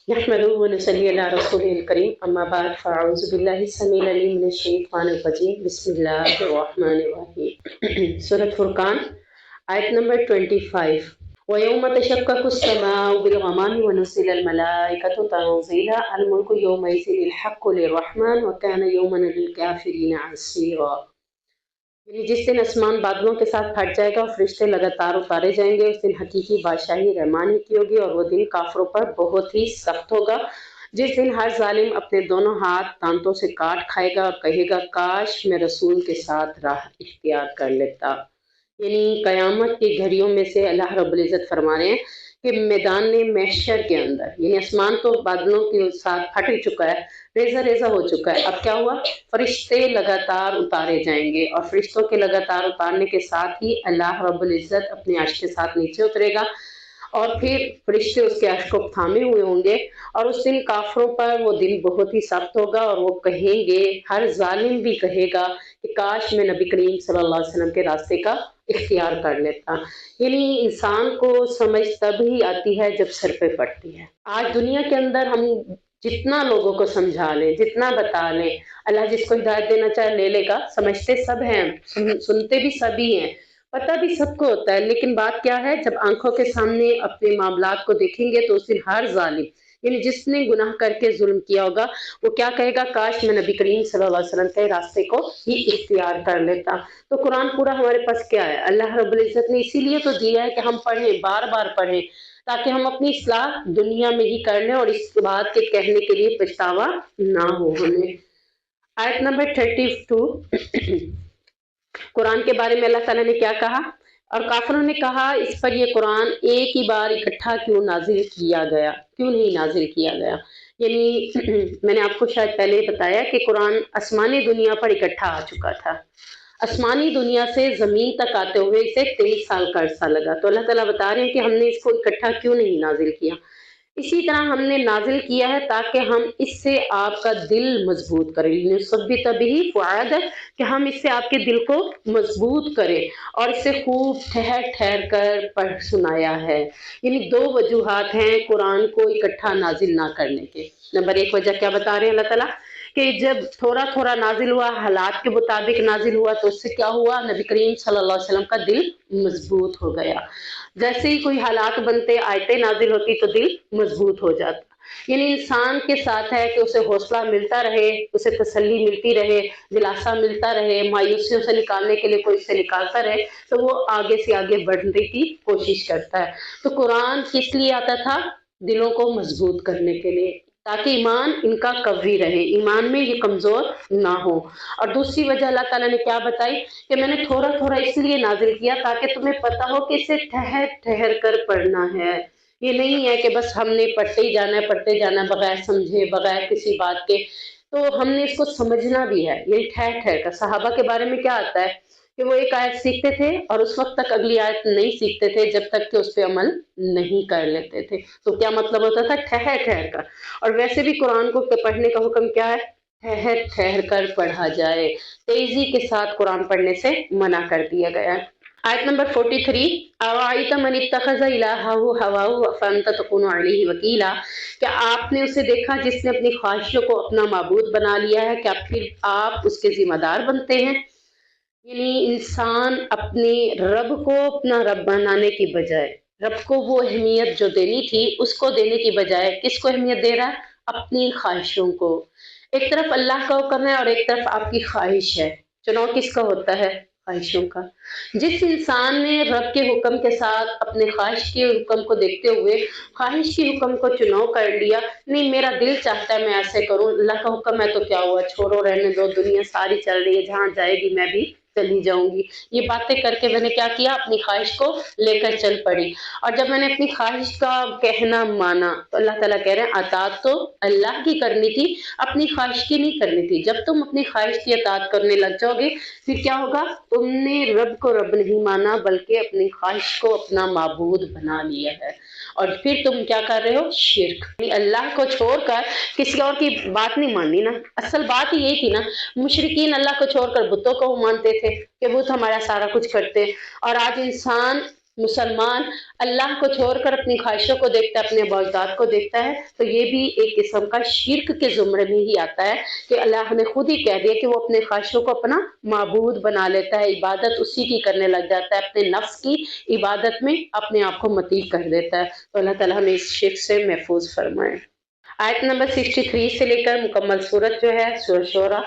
नहमदुहु व नुसल्ली अला रसूलिल करीम अम्मा बाद फ़अऊज़ु बिल्लाहि समील अलीम मिनश शैतानिर रजीम बिस्मिल्लाहिर रहमानिर रहीम। सूरत फुरकान आयत नंबर 25। व यौम तशक्ककुस समाउ बिल गमामि व नुज़्ज़िलल मलाइकतु तंज़ीला अल मुल्कु यौमइज़िनिल हक़्क़ु लिर्रहमान व काना यौमन लिल काफ़िरीन असीरा। यानी जिस दिन आसमान बादलों के साथ फट जाएगा और फरिश्ते लगातार उतारे जाएंगे, उस दिन हकीकी बादशाही रहमानी की होगी और वो दिन काफिरों पर बहुत ही सख्त होगा। जिस दिन हर जालिम अपने दोनों हाथ दांतों से काट खाएगा और कहेगा काश मैं रसूल के साथ राह इख्तियार कर लेता। यानी कयामत की घड़ियों में से अल्लाह रब्बुल इज़्ज़त फरमा रहे हैं कि मैदान महशर के अंदर यानी आसमान तो बादलों के साथ फट ही चुका है, रेजा रेजा हो चुका है। अब क्या हुआ, फरिश्ते लगातार उतारे जाएंगे और फरिश्तों के लगातार उतारने के साथ ही अल्लाह रब्बुल इज़्ज़त अपने अर्श के साथ नीचे उतरेगा और फिर फरिश्ते उसके अर्श को थामे हुए होंगे और उस दिन काफिरों पर वो दिन बहुत ही सख्त होगा और वो कहेंगे, हर जालिम भी कहेगा कि काश मैं नबी करीम सल्लल्लाहु अलैहि वसल्लम के रास्ते का इख्तियार कर लेता। यानी इंसान को समझ तब ही आती है जब सर पे पड़ती है। आज दुनिया के अंदर हम जितना लोगों को समझा लें, जितना बता लें, अल्लाह जिसको हिदायत देना चाहे ले लेगा। समझते सब हैं, सुनते भी सभी हैं, पता भी सबको होता है, लेकिन बात क्या है, जब आंखों के सामने अपने मामलात को देखेंगे तो उस दिन हर जालिम यानी जिसने गुनाह करके जुल्म किया होगा वो क्या कहेगा, काश मैं नबी करीम सल्लल्लाहु अलैहि वसल्लम के रास्ते को ही इख्तियार कर लेता। तो कुरान पूरा हमारे पास क्या है, अल्लाह रब्बुल इज़्ज़त ने इसीलिए तो दिया है कि हम पढ़ें, बार बार पढ़ें, ताकि हम अपनी इस्लाह दुनिया में ही कर लें और इस बात के कहने के लिए पछतावा ना हो हमें। आयत नंबर 32 कुरान के बारे में अल्लाह ताला ने क्या कहा, और काफिरों ने कहा इस पर ये कुरान एक ही बार इकट्ठा क्यों नाजिल किया गया, क्यों नहीं नाजिल किया गया। यानी मैंने आपको शायद पहले बताया कि कुरान आसमानी दुनिया पर इकट्ठा आ चुका था। आसमानी दुनिया से जमीन तक आते हुए इसे 23 साल का अरसा लगा। तो अल्लाह ताला बता रहे हैं कि हमने इसको इकट्ठा क्यों नहीं नाजिल किया। इसी तरह हमने नाजिल किया है ताकि हम इससे आपका दिल मजबूत करें, सब्बित बिही फुआदक, कि हम इससे आपके दिल को मजबूत करें और इसे खूब ठहर ठहर कर पढ़ सुनाया है। यानी दो वजूहात हैं कुरान को इकट्ठा नाजिल ना करने के। नंबर एक वजह क्या बता रहे हैं अल्लाह ताला, कि जब थोड़ा थोड़ा नाजिल हुआ, हालात के मुताबिक नाजिल हुआ, तो उससे क्या हुआ, नबी करीम सल्लल्लाहु अलैहि वसल्लम का दिल मजबूत हो गया। जैसे ही कोई हालात बनते, आयतें नाजिल होती तो दिल मजबूत हो जाता। यानी इंसान के साथ है कि उसे हौसला मिलता रहे, उसे तसल्ली मिलती रहे, दिलासा मिलता रहे, मायूसियों से निकालने के लिए कोई उसे निकालता रहे, तो वो आगे से आगे बढ़ने की कोशिश करता है। तो कुरान किस लिए आता था, दिलों को मजबूत करने के लिए, ताकि ईमान इनका कवी रहे, ईमान में ये कमजोर ना हो। और दूसरी वजह अल्लाह ताला ने क्या बताई कि मैंने थोड़ा थोड़ा इसलिए नाजिल किया ताकि तुम्हें पता हो कि इसे ठहर ठहर कर पढ़ना है। ये नहीं है कि बस हमने पढ़ते जाना बगैर समझे, बगैर किसी बात के। तो हमने इसको समझना भी है, ये ठहर ठहर कर। सहाबा के बारे में क्या आता है कि वो एक आयत सीखते थे और उस वक्त तक अगली आयत नहीं सीखते थे जब तक कि उस पर अमल नहीं कर लेते थे। तो क्या मतलब होता था, ठहर ठहर कर। और वैसे भी कुरान को पढ़ने का हुक्म क्या है, ठहर ठहर कर पढ़ा जाए, तेजी के साथ कुरान पढ़ने से मना कर दिया गया है। आयत नंबर 43, अवाइत मन इत्तखज़ इलाहहु हवाहु फअंत तकुनु अलैहि वकीला, क्या आपने उसे देखा जिसने अपनी ख्वाहिशों को अपना माबूद बना लिया है, क्या फिर आप उसके जिम्मेदार बनते हैं। यानी इंसान अपने रब को अपना रब बनाने की बजाय, रब को वो अहमियत जो देनी थी उसको देने की बजाय किसको अहमियत दे रहा है, अपनी ख्वाहिशों को। एक तरफ अल्लाह का हुक्म है और एक तरफ आपकी ख्वाहिश है, चुनाव किसका होता है, ख्वाहिशों का। जिस इंसान ने रब के हुक्म के साथ अपने ख्वाहिश के हुक्म को देखते हुए ख्वाहिश के हुक्म को चुनाव कर लिया, नहीं मेरा दिल चाहता है मैं ऐसे करूं, अल्लाह का हुक्म है तो क्या हुआ, छोड़ो रहने दो, दुनिया सारी चल रही है, जहां जाएगी मैं भी चली जाऊंगी, ये बातें करके मैंने क्या किया, अपनी ख्वाहिश को लेकर चल पड़ी। और जब मैंने अपनी ख्वाहिश का कहना माना तो अल्लाह ताला कह रहे हैं अतात तो अल्लाह की करनी थी, अपनी ख्वाहिश की नहीं करनी थी। जब तुम अपनी ख्वाहिश की अतात करने लग जाओगे फिर क्या होगा, तुमने रब को रब नहीं माना बल्कि अपनी ख्वाहिश को अपना माबूद बना लिया है। और फिर तुम क्या कर रहे हो, शिर्क। अल्लाह को छोड़कर किसी और की बात नहीं माननी ना। असल बात ही यही थी ना, मुशरिकीन अल्लाह को छोड़कर बुतों को मानते थे कि बुत हमारा सारा कुछ करते। और आज इंसान مسلمان اللہ کو چھوڑ کر اپنی خواہشوں کو دیکھتا ہے، اپنے باوجات کو دیکھتا ہے، تو یہ بھی ایک قسم کا شرک کے زمرے میں ہی آتا ہے کہ اللہ نے خود ہی کہہ دیا کہ وہ اپنے خواہشوں کو اپنا معبود بنا لیتا ہے، عبادت اسی کی کرنے لگ جاتا ہے، اپنے نفس کی عبادت میں اپنے آپ کو مطیع کر دیتا ہے۔ تو اللہ تعالیٰ ہمیں اس شرک سے محفوظ فرمائے۔ آیت نمبر 63 سے لے کر مکمل صورت جو ہے سورہ شورہ،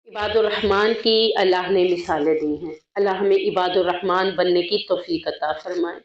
عباد الرحمن کی اللہ نے مثالیں دی ہیں۔ اللہ ہمیں عباد الرحمن بننے کی توفیق عطا فرمائے،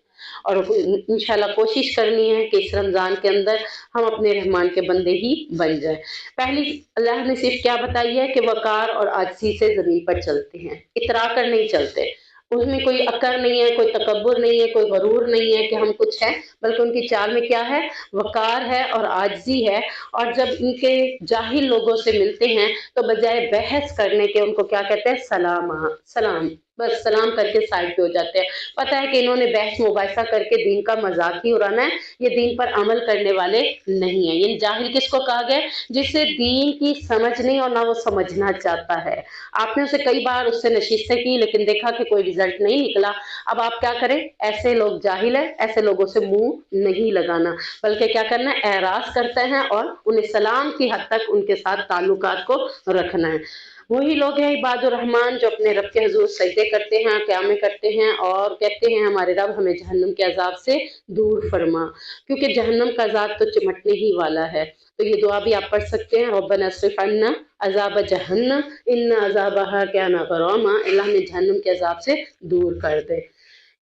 اور انشاءاللہ کوشش کرنی ہے کہ اس رمضان کے اندر ہم اپنے رحمان کے بندے ہی بن جائیں۔ پہلی اللہ نے صرف کیا بتائی ہے کہ وقار اور عاجزی سے زمین پر چلتے ہیں، اترا کر نہیں چلتے، اس میں کوئی اکڑ نہیں ہے، کوئی تکبر نہیں ہے، کوئی غرور نہیں ہے کہ ہم کچھ ہیں، بلکہ ان کی چال میں کیا ہے؟ وقار ہے اور عاجزی ہے۔ اور جب ان کے جاہل لوگوں سے ملتے ہیں تو بجائے بحث کرنے کے ان کو کیا کہتے ہیں؟ سلام، سلام، بس سلام کر کے سائڈ پہ ہو جاتے ہیں۔ پتہ ہے کہ انہوں نے بحث مباحثہ کر کے دین کا مذاق ہی اڑانا ہے، یہ دین پر عمل کرنے والے نہیں ہیں۔ یعنی جاہل کس کو کہا گیا؟ جس سے دین کی سمجھ نہیں اور نہ وہ سمجھنا چاہتا ہے۔ آپ نے اسے کئی بار اس سے نشستیں کی لیکن دیکھا کہ کوئی رزلٹ نہیں نکلا، اب آپ کیا کریں؟ ایسے لوگ جاہل ہیں، ایسے لوگوں سے منہ نہیں لگانا، بلکہ کیا کرنا ہے؟ اعراض کرتے ہیں اور انہیں سلام کی حد تک ان کے ساتھ تعلقات کو رکھنا ہے۔ وہی لوگ ہیں عباد الرحمن جو اپنے رب کے حضور سجدے کرتے ہیں، قیامیں کرتے ہیں اور کہتے ہیں ہمارے رب ہمیں جہنم کے عذاب سے دور فرما، کیونکہ جہنم کا عذاب تو چمٹنے ہی والا ہے۔ تو یہ دعا بھی آپ پڑھ سکتے ہیں، ربنا اصرف عنا عذاب جہنم ان عذابہا کان غراما، اللہ ہمیں جہنم کے عذاب سے دور کر دے۔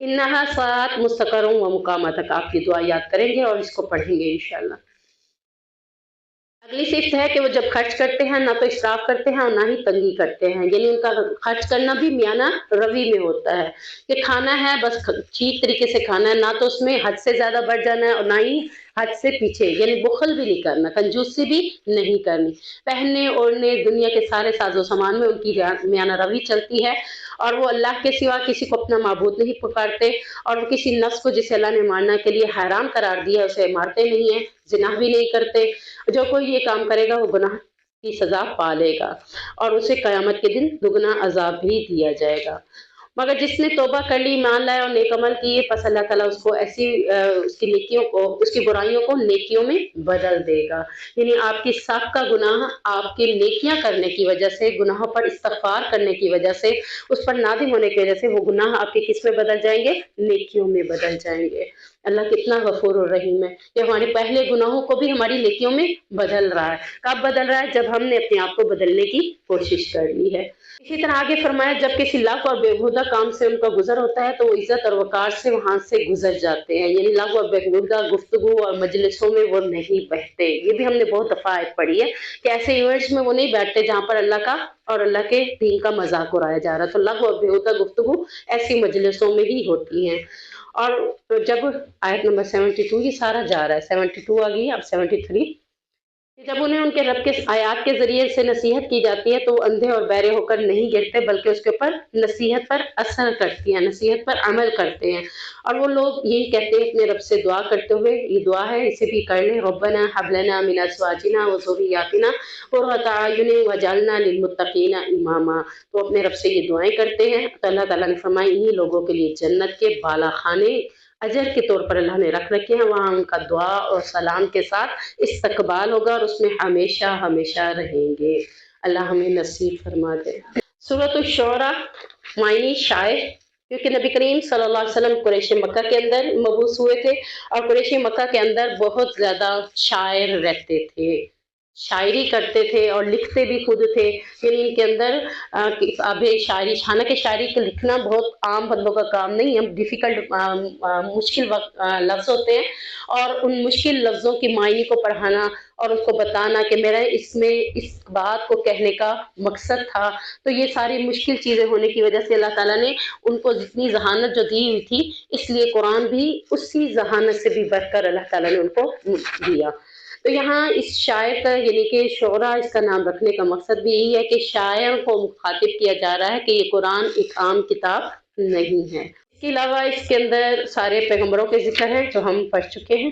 انہا ساعت مستقر و مقامہ تک آپ یہ دعا یاد کریں گے اور اس کو پڑھیں گے انشاءاللہ۔ اگلی صفت ہے کہ وہ جب خرچ کرتے ہیں نہ تو اسراف کرتے ہیں اور نہ ہی تنگی کرتے ہیں، یعنی ان کا خرچ کرنا بھی میانہ روی میں ہوتا ہے کہ کھانا ہے بس ٹھیک طریقے سے کھانا ہے، نہ تو اس میں حد سے زیادہ بڑھ جانا ہے اور نہ ہی حد سے پیچھے، یعنی بخل بھی نہیں کرنا، کنجوسی بھی نہیں کرنی۔ پہننے اوڑھنے دنیا کے سارے ساز و سامان میں ان کی میانہ روی چلتی ہے، اور وہ اللہ کے سوا کسی کو اپنا معبود نہیں پکارتے، اور وہ کسی نفس کو جسے اللہ نے مارنا کے لیے حرام قرار دیا اسے مارتے نہیں ہیں، زنا بھی نہیں کرتے۔ جو کوئی یہ کام کرے گا وہ گناہ کی سزا پا لے گا اور اسے قیامت کے دن دگنا عذاب بھی دیا جائے گا۔ مگر جس نے توبہ کر لی، ایمان لائے اور نیک عمل کیے، پس اللہ تعالیٰ اس کو ایسی اس کی نیکیوں کو، اس کی برائیوں کو نیکیوں میں بدل دے گا۔ یعنی آپ کی سابقہ گناہ آپ کی نیکیاں کرنے کی وجہ سے، گناہوں پر استغفار کرنے کی وجہ سے، اس پر نادم ہونے کی وجہ سے وہ گناہ آپ کے کس میں بدل جائیں گے؟ نیکیوں میں بدل جائیں گے۔ اللہ کتنا غفور الرحیم ہے کہ ہمارے پہلے گناہوں کو بھی ہماری نیکیوں میں بدل رہا ہے۔ کب بدل رہا ہے؟ جب ہم نے اپنے آپ کو بدلنے کی کوشش کر لی ہے۔ اسی طرح آگے فرمایا جب کسی لاغو اور بےہودہ کام سے ان کا گزر ہوتا ہے تو وہ عزت اور وقار سے وہاں سے گزر جاتے ہیں، یعنی لاغو اور بےہودہ گفتگو اور مجلسوں میں وہ نہیں بیٹھتے۔ یہ بھی ہم نے بہت دفعہ آیت پڑھی ہے کہ ایسے ایونٹس میں وہ نہیں بیٹھتے جہاں پر اللہ کا اور اللہ کے دین کا مذاق اڑایا جا رہا ہے۔ تو لاغو اور بےہودہ گفتگو ایسی مجلسوں میں ہی ہوتی ہیں۔ اور جب آیت نمبر 72 یہ سارا جا رہا ہے، 72 آ گئی، اب 73، جب انہیں ان کے رب کے آیات کے ذریعے سے نصیحت کی جاتی ہے تو وہ اندھے اور بہرے ہو کر نہیں گرتے بلکہ اس کے اوپر نصیحت پر اثر کرتی ہیں، نصیحت پر عمل کرتے ہیں۔ اور وہ لوگ یہی کہتے ہیں اپنے رب سے دعا کرتے ہوئے، یہ دعا ہے اسے بھی کر لیں، ربنا ھب لنا من ازواجنا وذریاتنا قرۃ اعین واجعلنا للمتقین اماما۔ تو اپنے رب سے یہ دعائیں کرتے ہیں تو اللہ تعالیٰ نے فرمایا انہی لوگوں کے لیے جنت کے بالا خانے اجر کے طور پر اللہ نے رکھ رکھے ہیں، وہاں ان کا دعا اور سلام کے ساتھ استقبال ہوگا اور اس میں ہمیشہ ہمیشہ رہیں گے۔ اللہ ہمیں نصیب فرما دے۔ سورۃ الشعراء، معنی شاعر، کیونکہ نبی کریم صلی اللہ علیہ وسلم قریش مکہ کے اندر مبعوث ہوئے تھے اور قریش مکہ کے اندر بہت زیادہ شاعر رہتے تھے، شاعری کرتے تھے اور لکھتے بھی خود تھے، یعنی ان کے اندر اب شاعری، حالانکہ شاعری کو لکھنا بہت عام بندوں کا کام نہیں ہے، ڈیفیکلٹ مشکل لفظ ہوتے ہیں، اور ان مشکل لفظوں کی معنی کو پڑھانا اور اس کو بتانا کہ میرا اس میں اس بات کو کہنے کا مقصد تھا، تو یہ ساری مشکل چیزیں ہونے کی وجہ سے اللہ تعالیٰ نے ان کو جتنی ذہانت جو دی ہوئی تھی، اس لیے قرآن بھی اسی ذہانت سے بھی بڑھ کر اللہ تعالیٰ نے ان کو دیا۔ تو یہاں اس شاعر کا، یعنی کہ شعراء اس کا نام رکھنے کا مقصد بھی یہی ہے کہ شاعر کو مخاطب کیا جا رہا ہے کہ یہ قرآن ایک عام کتاب نہیں ہے۔ اس کے علاوہ اس کے اندر سارے پیغمبروں کے ذکر ہیں جو ہم پڑھ چکے ہیں۔